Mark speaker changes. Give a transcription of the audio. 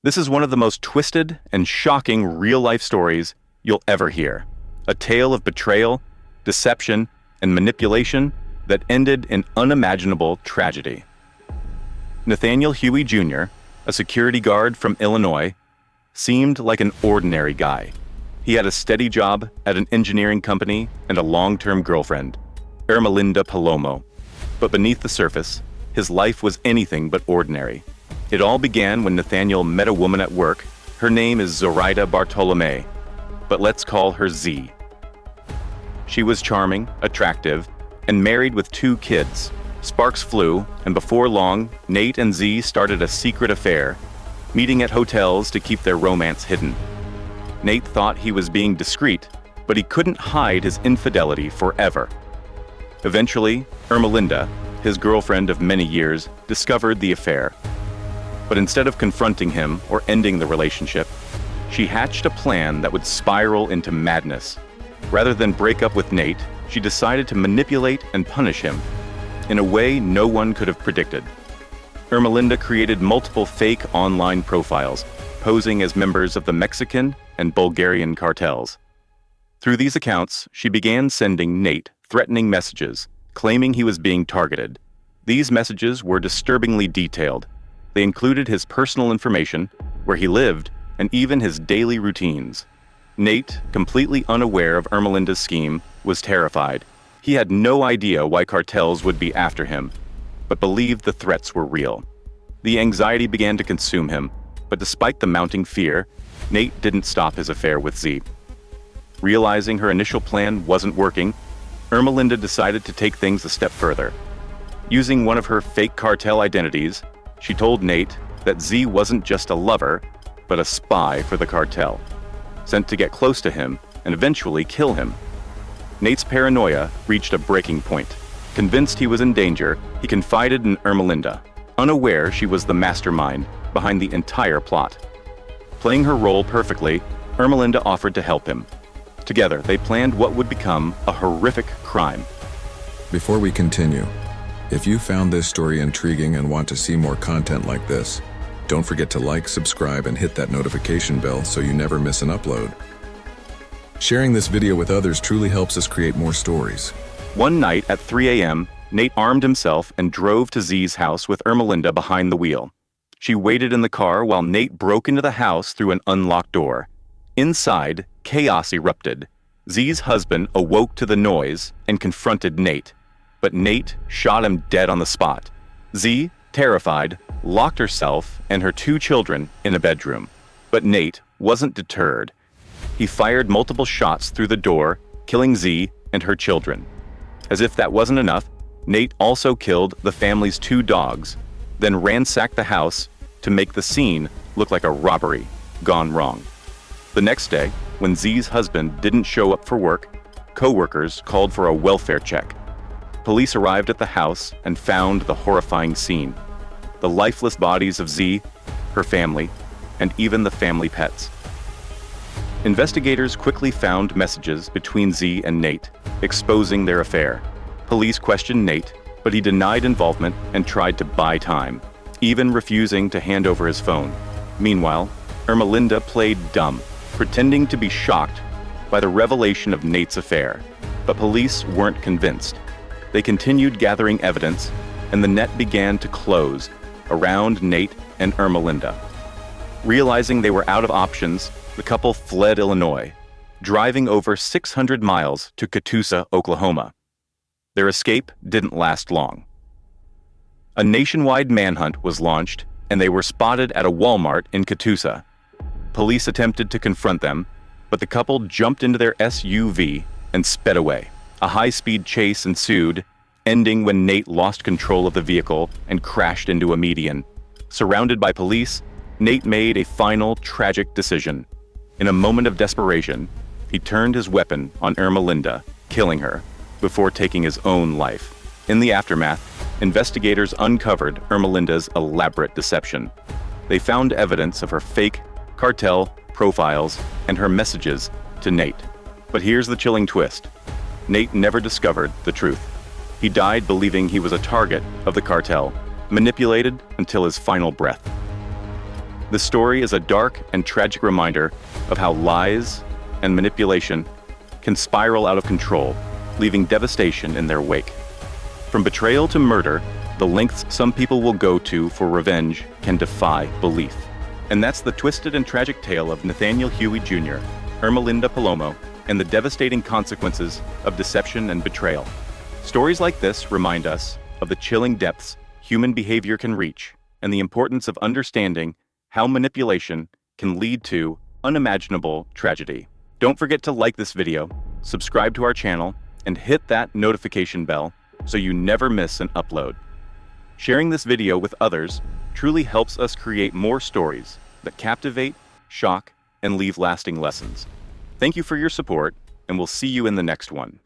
Speaker 1: This is one of the most twisted and shocking real-life stories you'll ever hear. A tale of betrayal, deception, and manipulation that ended in unimaginable tragedy. Nathaniel Huey Jr., a security guard from Illinois, seemed like an ordinary guy. He had a steady job at an engineering company and a long-term girlfriend, Ermelinda Palomo. But beneath the surface, his life was anything but ordinary. It all began when Nathaniel met a woman at work. Her name is Zoraida Bartolome, but let's call her Z. She was charming, attractive, and married with 2 kids. Sparks flew, and before long, Nate and Z started a secret affair, meeting at hotels to keep their romance hidden. Nate thought he was being discreet, but he couldn't hide his infidelity forever. Eventually, Ermelinda, his girlfriend of many years, discovered the affair. But instead of confronting him or ending the relationship, she hatched a plan that would spiral into madness. Rather than break up with Nate, she decided to manipulate and punish him in a way no one could have predicted. Ermelinda created multiple fake online profiles, posing as members of the Mexican and Bulgarian cartels. Through these accounts, she began sending Nate threatening messages, claiming he was being targeted. These messages were disturbingly detailed. They included his personal information, where he lived, and even his daily routines. Nate, completely unaware of Ermelinda's scheme, was terrified. He had no idea why cartels would be after him, but believed the threats were real. The anxiety began to consume him, but despite the mounting fear, Nate didn't stop his affair with Z. Realizing her initial plan wasn't working, Ermelinda decided to take things a step further. Using one of her fake cartel identities, she told Nate that Z wasn't just a lover, but a spy for the cartel, sent to get close to him and eventually kill him. Nate's paranoia reached a breaking point. Convinced he was in danger, he confided in Ermelinda, unaware she was the mastermind behind the entire plot. Playing her role perfectly, Ermelinda offered to help him. Together, they planned what would become a horrific crime.
Speaker 2: Before we continue, if you found this story intriguing and want to see more content like this, don't forget to like, subscribe, and hit that notification bell so you never miss an upload. Sharing this video with others truly helps us create more stories.
Speaker 1: One night at 3 a.m., Nate armed himself and drove to Z's house with Ermelinda behind the wheel. She waited in the car while Nate broke into the house through an unlocked door. Inside, chaos erupted. Z's husband awoke to the noise and confronted Nate, but Nate shot him dead on the spot. Z, terrified, locked herself and her 2 children in a bedroom. But Nate wasn't deterred. He fired multiple shots through the door, killing Z and her children. As if that wasn't enough, Nate also killed the family's 2 dogs, then ransacked the house to make the scene look like a robbery gone wrong. The next day, when Z's husband didn't show up for work, co-workers called for a welfare check. Police arrived at the house and found the horrifying scene: the lifeless bodies of Z, her family, and even the family pets. Investigators quickly found messages between Z and Nate, exposing their affair. Police questioned Nate, but he denied involvement and tried to buy time, even refusing to hand over his phone. Meanwhile, Ermelinda played dumb, pretending to be shocked by the revelation of Nate's affair. But police weren't convinced. They continued gathering evidence, and the net began to close around Nate and Ermelinda. Realizing they were out of options, the couple fled Illinois, driving over 600 miles to Catoosa, Oklahoma. Their escape didn't last long. A nationwide manhunt was launched, and they were spotted at a Walmart in Catoosa. Police attempted to confront them, but the couple jumped into their SUV and sped away. A high-speed chase ensued, ending when Nate lost control of the vehicle and crashed into a median. Surrounded by police, Nate made a final tragic decision. In a moment of desperation, he turned his weapon on Ermelinda, killing her, before taking his own life. In the aftermath, investigators uncovered Ermelinda's elaborate deception. They found evidence of her fake cartel profiles and her messages to Nate. But here's the chilling twist. Nate never discovered the truth. He died believing he was a target of the cartel, manipulated until his final breath. The story is a dark and tragic reminder of how lies and manipulation can spiral out of control, leaving devastation in their wake. From betrayal to murder, the lengths some people will go to for revenge can defy belief. And that's the twisted and tragic tale of Nathaniel Huey Jr., Ermelinda Palomo, and the devastating consequences of deception and betrayal. Stories like this remind us of the chilling depths human behavior can reach and the importance of understanding how manipulation can lead to unimaginable tragedy. Don't forget to like this video, subscribe to our channel, and hit that notification bell so you never miss an upload. Sharing this video with others truly helps us create more stories that captivate, shock, and leave lasting lessons. Thank you for your support, and we'll see you in the next one.